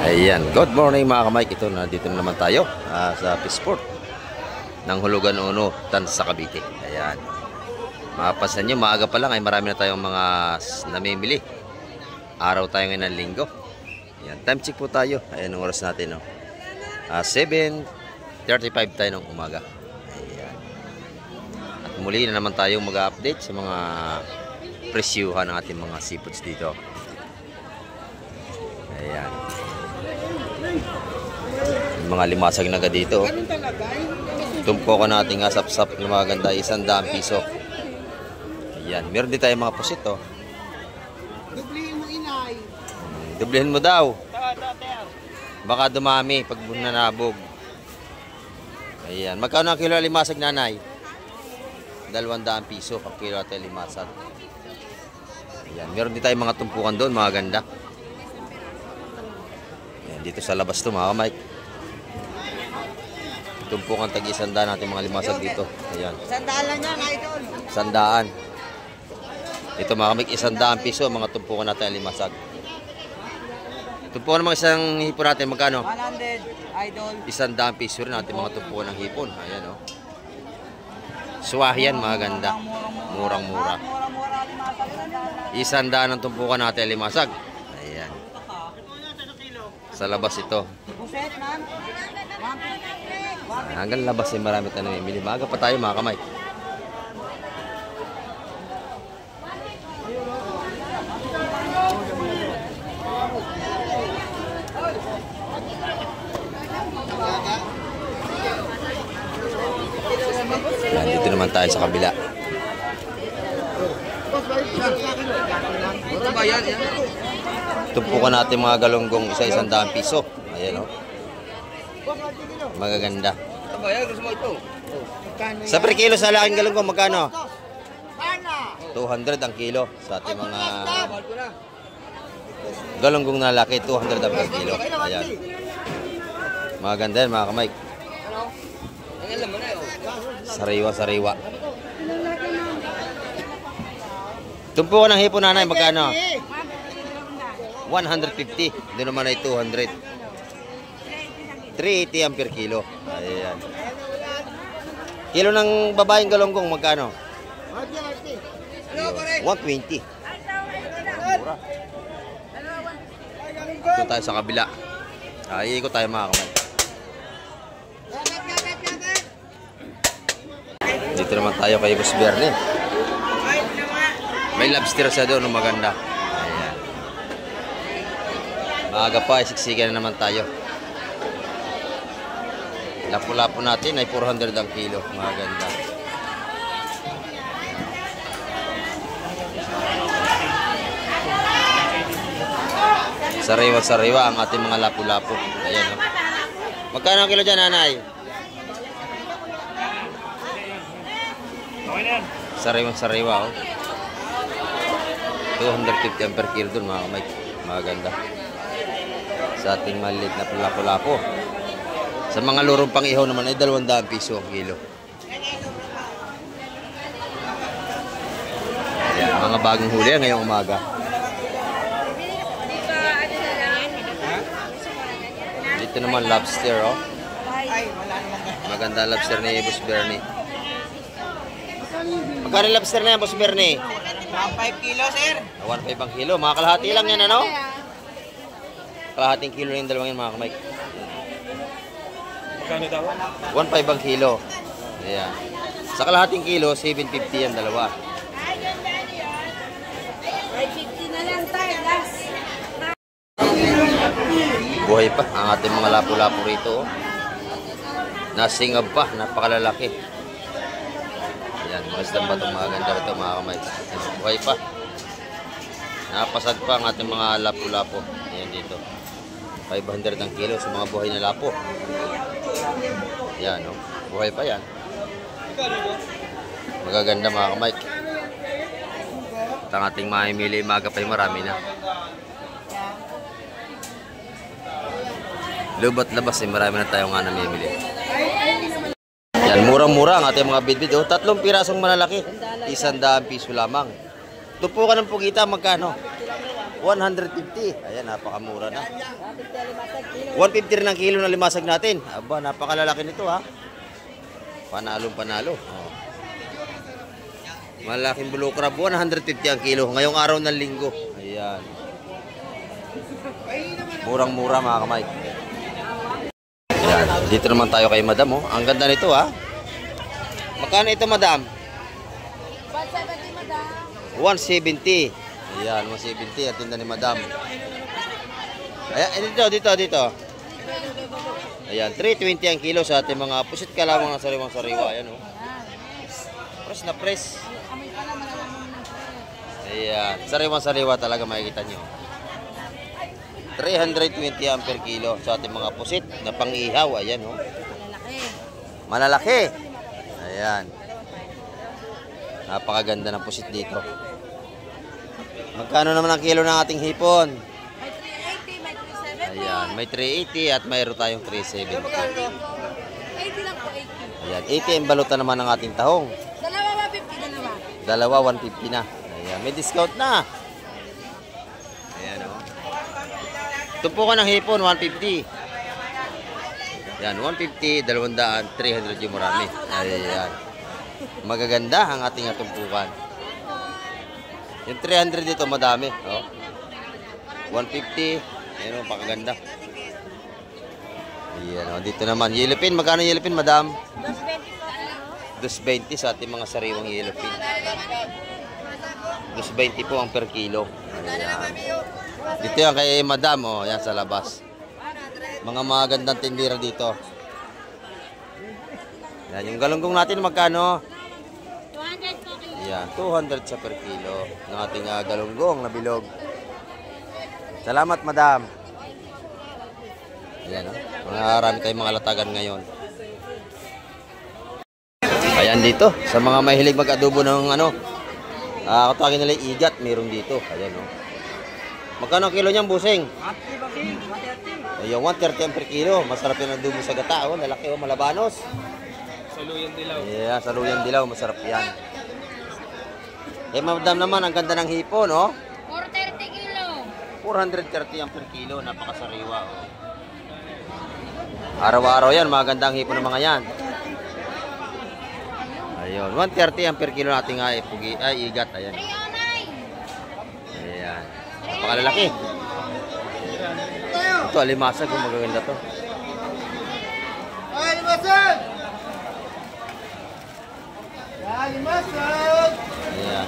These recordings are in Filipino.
Ayan, good morning mga kamay. Ito na dito na naman tayo sa Peaceport ng Hulugan Uno, Tansa, Cavite. Ayan. Mapapansin nyo, maaga pa lang ay marami na tayong mga namimili. Araw tayo ngayon ng linggo. Ayan, time check po tayo. Ayan ang oras natin, no? 7:35 tayo ng umaga. Ayan. At muli na naman tayong mag-update sa mga presyuhan ng ating mga seafoods dito. Ayan. Yung mga limasag na dito. Tumpo ko natin nga sap-sap na mga ganda, 100 piso. Ayan, meron din tayo mga pusit, oh. Dublihin mo, inay. Dublihin mo daw. Baka dumami pag nanabog. Ayan, magkano ang kilo limasag, nanay? 200 piso ang kilo natin limasag. Ayan, meron din tayo mga tumpukan doon, mga ganda. Ayan, dito sa labas to mga kamay. Tumpukan tag-100 natin mga limasag dito. Ayan. 100 lang yan, idol. 100. Ito mga kamay, 100 piso mga tumpukan natin ang limasag. Tumpukan ng mga isang hipon natin, magkano? 100, idol. 100 piso rin natin mga tumpukan ng hipon. Ayan, oh. Suwahiyan, mga ganda. Murang-mura. 100 ang tumpukan natin ang limasag. Ayan. Sa labas ito. Buset, ma'am. Hanggang labas ay marami tayo namimili. Maaga pa tayo mga kamay. Yan, dito naman tayo sa kabila. Tumpukan natin mga galunggong, 100 piso. Ayan, oh. Magaganda. Sa per kilo sa laking galunggong, magkano? 200 ang kilo sa ating mga galunggong na laki, 200 ang per kilo. Ayan. Magaganda yan mga kamay. Sariwa-sariwa. Tumpukan ng hipon, nanay, magkano? 150. Doon naman ay 200. 380 ang per kilo. Ayan. Kilo ng babaeng galunggong, magkano? 120. Mura. Ito tayo sa kabila. Iikot tayo mga kamay. Dito naman tayo kay Boss Bernie. May lobster sa doon, maganda. Ayan. Maaga pa, siksikan na naman tayo. Lapu-lapu natin ay 400 ang kilo. Maganda. Sariwa-sariwa ang ating mga lapu-lapu. Ayan, oh. Magkano ang kilo dyan, nanay? Sariwa-sariwa, oh. 250 ang per kilo dun, mga kamay. Maganda. Sa ating maliit na lapu-lapu. Sa mga lurong pang ihaw naman ay 200 piso ang kilo. Ayan, mga bagong huli ngayong umaga. Dito naman lobster, oh. Maganda lobster ni Boss Bernie. Magkano lobster na yan, Boss Bernie? 1.5 kilo, sir. 1.5 ang kilo. Mga kalahati lang yan, ano? Kalahating kilo yung dalawang yan, mga kamay. Magkano daw? 1.5 ang kilo. Ayan. Sa kalahating kilo, 750 yan, dalawa. 550 na lang tayo, last. Buhay pa ang ating mga lapu-lapu rito, oh. Nasingab pa, napakalalaki. Ayan, mga isdang batong mga ganda ito, mga kamay. Ayan, buhay pa. Napasag pa ang ating mga lapu-lapu. Ayan dito. 500 ang kilo sa mga buhay na lapo. Yan, oh. Buhay pa yan. Magaganda mga kamay. At ang ating mamimili maga pa marami na. Lubat labas marami na tayo nga namimili. Yan, murang-mura ang ating mga bidbid. Oh, 3 pirasong malalaki. 100 piso lamang. Tupukan ng pugita, magkano? 150. Ayan, napakamura na. 150 rin ang kilo na limasag natin. Aba, napakalalaki nito ha. Panalo. Oh. Malaking blue crab, 150 ang kilo. Ngayong araw ng linggo. Ayan. Murang-mura mga kamay. Ayan. Dito naman tayo kay madam. Oh. Ang ganda nito ha. Magkano ito madam? 170, madam. 170. Ayan, 170 at tinda ni madam. Ayan, dito. Ayan, 320 ang kilo sa ating mga pusit ka lamang ng sariwang-sariwa. Ayan, oh. Press na press. Amoy pa naman ang Ayan, sariwang-sariwa talaga makikita nyo. 320 ang per kilo sa ating mga pusit na pang-ihaw. Ayan, oh. Malalaki. Ayan. Napakaganda ng pusit dito. Magkano naman ang kilo ng ating hipon? May 380, may 370. Ayan, may 380 at mayroon tayong 370. 80 lang po, 80. Ayan, 80 ang balutan naman ng ating tahong. Dalawa, 150, dalawa. Dalawa, 150 na. Ayan, may discount na. Ayan, o. Tumpukan ng hipon, 150. Ayan, 150, 200, 300 yung marami. Ayan. Magaganda ang ating tumpukan. Yung 300 dito, madami. Oh. 150. Ayan o, pakaganda. Ayan o, dito naman. Yellow pin, magkano yellow pin, madam? 220 sa ating mga sariwang yellow pin. 220 po ang per kilo. Ayan. Dito yan kay madam, oh, yan sa labas. Mga magandang tindira dito. Yan, yung galunggong natin magkano? 200 po kilo. Yan, 200 sa per kilo ng ating galunggong na bilog. Salamat, madam. Ayan, oh. Marami tayong mga latagan ngayon. Ayan dito, sa mga mahilig mag-adobo ng katawagin nila igat, meron dito. Ayan, oh. Magkano kilo niyan, busing? 130. Ayan, 130 per kilo. Masarap yung adobo sa gata, oh. Lalaki, oh, malabanos. Saluyang dilaw. Yeah, saluyang dilaw, masarap yan. Eh, madam naman, ang ganda ng hipon, oh. 430 kilo. 430 ang per kilo, napakasariwa, oh. Araw-araw yan, maganda ang hipon ng mga yan. Ayun, 130 ang per kilo nating igat, ayan. 309. Ayan, napakalalaki. Ito, alimasag, kung magaganda to. Ay, limasag! Yan, limasag! Ayan.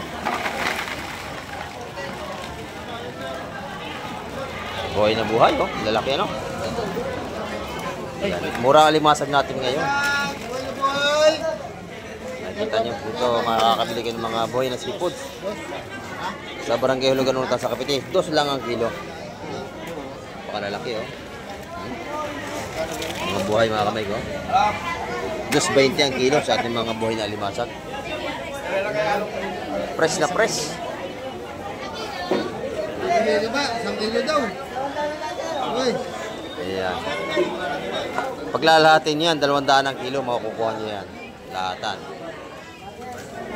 Buhay na buhay, oh. Lalaki, ano? Ayan. Mura alimasag natin ngayon. Nakita niyo po ito, makakabili kayo ng mga buhay na seafoods. Sa barangay Hulugan Unutan sa Cavite, 2 lang ang kilo. Pakalalaki, oh. Mga buhay, mga kamay ko. 2.20 ang kilo sa ating mga buhay na alimasag. Press na press. Diba? 1 kilo daw. Uy. Ayan. Paglalahatin yan, 200 ang kilo, makukuha nyo yan. Lahatan.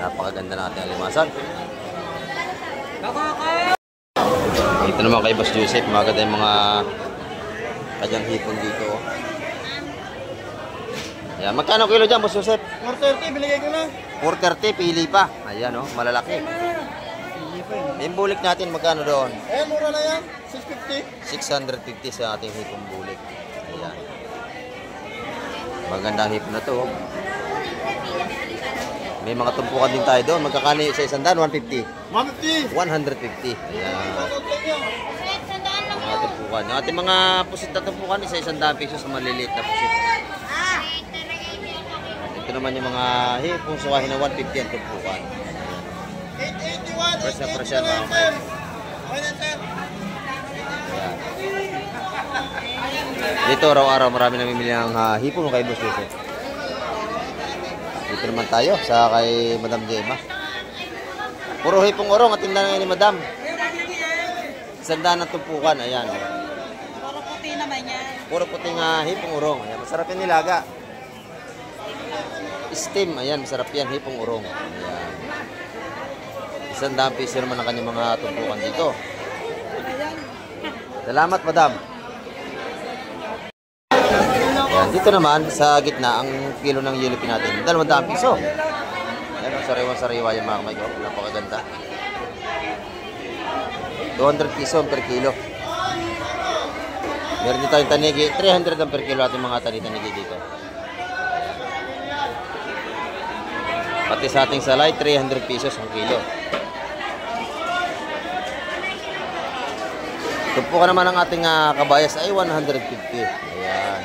Napakaganda natin ang limasag. Ito naman kay Boss Joseph, maganda yung mga kanyang hipon dito. Ayan, magkano kilo dyan, Boss Joseph? 430, binigay ko na. 430, pili pa. Ayan, oh, malalaki. Yung bulik natin, magkano doon? Eh, mura na yan. 650. 650 sa ating hipong bulik. Ayan. Magandang hipon na to. Oh. May mga tumpukan din tayo doon. Magkakano sa 100, 150? 150. 150. Ayan. Mga tumpukan. Yung ating mga pusit na tumpukan sa 100 pesos sa maliliit na pusit. Ito naman yung mga hipong suwahin na 150 ang tumpukan. 881. Fresh na fresh yan, mga kamay. Ayan. Dito araw-araw marami namimili ng hipon kay Boss Joseph. Dito naman tayo sa kay Madam Gemma. Puro hipong urong at tindahan ngayon ni Madam. Sandaan ng tumpukan, ayan. Puro puti naman yan. Puro puting hipong urong. Ayan, masarap yan nilaga. Steam, ayan, masarap yan, hipong urong. Ayan. 100 piso naman ang kanyang mga tumpukan dito. Salamat, madam. Yan, dito naman sa gitna ang kilo ng yellow pin natin. 200 piso. Ayan, sariwa-sariwa yan mga kamay ko. Napakaganda. 200 piso per kilo. Meron dito tayong tanigi. 300 ang per kilo ating mga tanigi dito. Pati sa ating salay, 300 pesos ang kilo. Tumpukan naman ang ating kabayas ay 150. Ayan.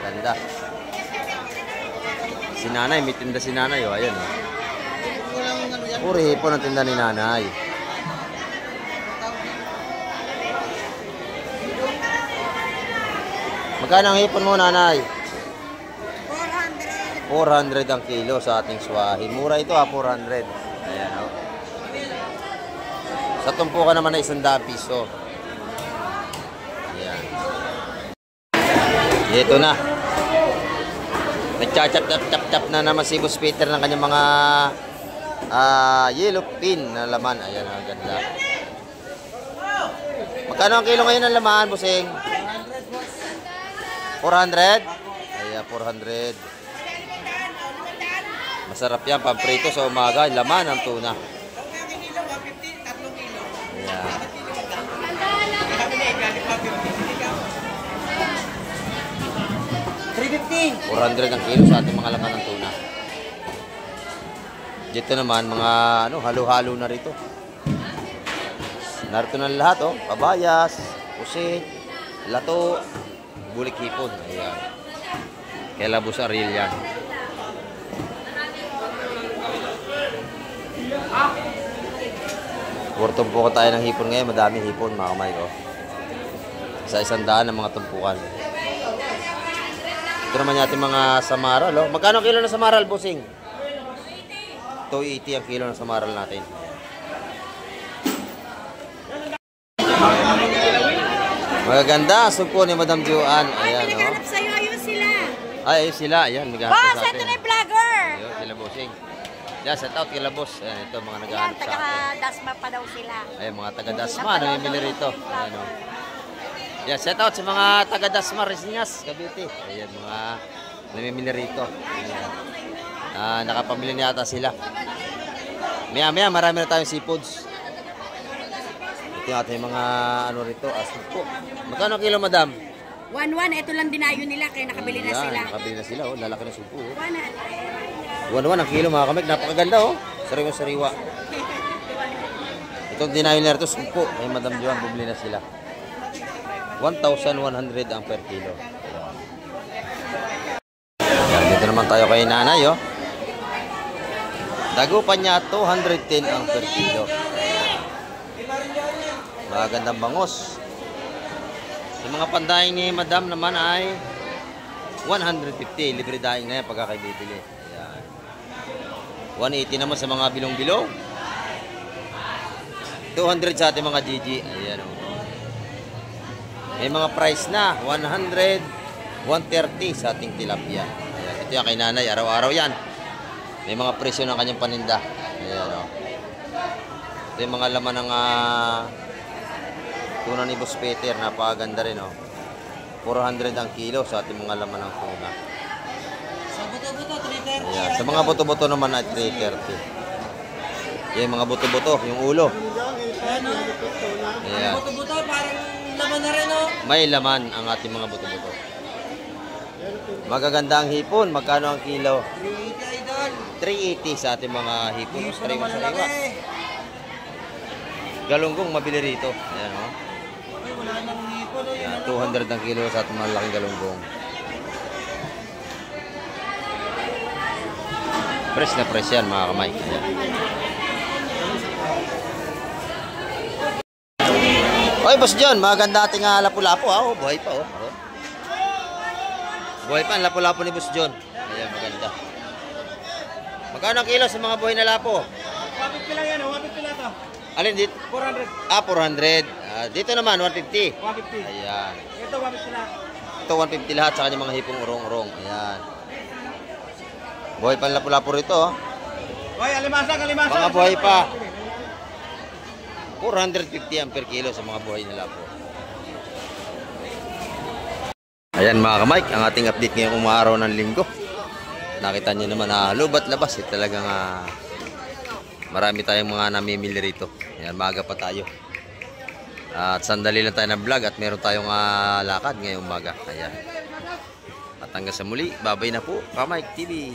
Ganda. Si nanay, may tinda si nanay. Oh. Ayan. Oh. Puro hipon ang tinda ni nanay. Magkano ang hipon mo, nanay? 400 ang kilo sa ating swahi. Mura ito 400. Ayan o. Sa tumpukan naman ay 100 piso. Ayan. Ito na. Nagchachap-chap-chap na naman si Boss Peter ng kanyang mga yellow pin na laman. Ayan, ang ganda. Magkano ang kilo ngayon ng laman, Busing? 400? Ayan, 400. Masarap yan, pamprito sa umaga. Laman ng tuna. Ayan. 400 ang kilo sa ating mga laman ng tuna. Dito naman, mga halo-halo na rito. Narito na lahat, oh. Pabayas, pusit, lato, bulik hipon. Ayan. Kaya labos aril yan. Tumpukan tayo ng hipon ngayon. Madami hipon, mga kamay ko. Sa 100 ng mga tumpukan. Ito naman natin mga samaral. Oh. Magkano kilo na samaral, Busing? 280 ang kilo ng samaral natin. Magaganda. Sumpo ni Madam Joanne. Ayan, oh. Naghanap sa'yo, ayun sila. Ay, sila. Ayan, naghahanap Oh, sa sa atin. ito na yung vlogger. Ayun, sila Busing. Yan, set out kila boss. Ayan, ito mga naghahanap sa atin. Taga-dasma pa daw sila. Ayan, mga taga-dasma. Namimili rito. Ayan, oh. Yan, set out sa mga taga-dasma, Resnias, Cavite. Ayan, mga namimili rito. Ayan. Nakapamili niya ata sila. Maya-maya, marami na tayong seafoods. Ito yung ating mga rito, asupo. Magkano kilo, madam? 1-1, ito lang dinayo nila kaya nakabili na sila. Nakabili na sila, oh. Lalaki na supo, oh. 1 ang kilo, mga kamig. Napakaganda, oh. Sariwa-sariwa. Itong dinayo nila ito, supo. Ay, Madam Joan, bumili na sila. 1,100 ang per kilo. Ayan, dito naman tayo kay nanay, oh. Dagupan niya, 210 ang per kilo. Magandang bangos. Yung mga pandaing ni Madam naman ay 150. Libre daing na yan pagka kayo bibili. Ayan. 180 naman sa mga bilong-bilong. 200 sa ating mga GG. Ayan, oh. May mga price na. 100, 130 sa ating tilapia. Ayan. Ito yung kay nanay. Araw-araw yan. May mga presyo ng kanyang paninda. Ayan, oh. Ito yung mga laman ng tuna ni Boss Peter. Napakaganda rin, oh. 400 ang kilo sa ating mga laman ng tuna. Sa buto-buto, 330. Ayan. Sa mga buto-buto naman ay 330. Yan, mga buto-buto. Yung ulo. Ayan. Buto-buto, parang laman na rin, oh. May laman ang ating mga buto-buto. Magaganda ang hipon. Magkano ang kilo? 380, idol. 380 sa ating mga hipon. Piso naman laki. Galunggong mabili rito. Ayan, oh. Uy, wala nang hipon, oh. Ayan, 200 ang kilo sa ating malaking galunggong. Fresh na fresh yan, mga kamay. Ayan. Oy, Boss John, maganda ating lapu-lapu, ha? Oh, buhay pa, oh. Buhay pa ang lapu-lapu ni Boss John. Ayan, maganda. Magkano ang kilo sa mga buhay na lapo? 150 lang yan, oh. 150 lang to. Alin dito? 400. 400. Dito naman, 150. 150. Ayan. Ito, 150 lang. Ito, 150 lahat sa kanyang mga hipong urong-urong. Ayan. Buhay pa ang lapu-lapu rito, oh. Uy, alimasag, alimasag. Mga buhay pa. 450 yan per kilo sa mga buhay na lapo. Ayan mga kamike, ang ating update ngayong umaraw ng linggo. Nakita nyo naman na lubat labas. Talagang marami tayong mga namimili rito. Ayan, maaga pa tayo. At sandali lang tayo ng vlog at meron tayong lakad ngayong umaga. Ayan. At hanggang sa muli, babay na po, Kamike TV.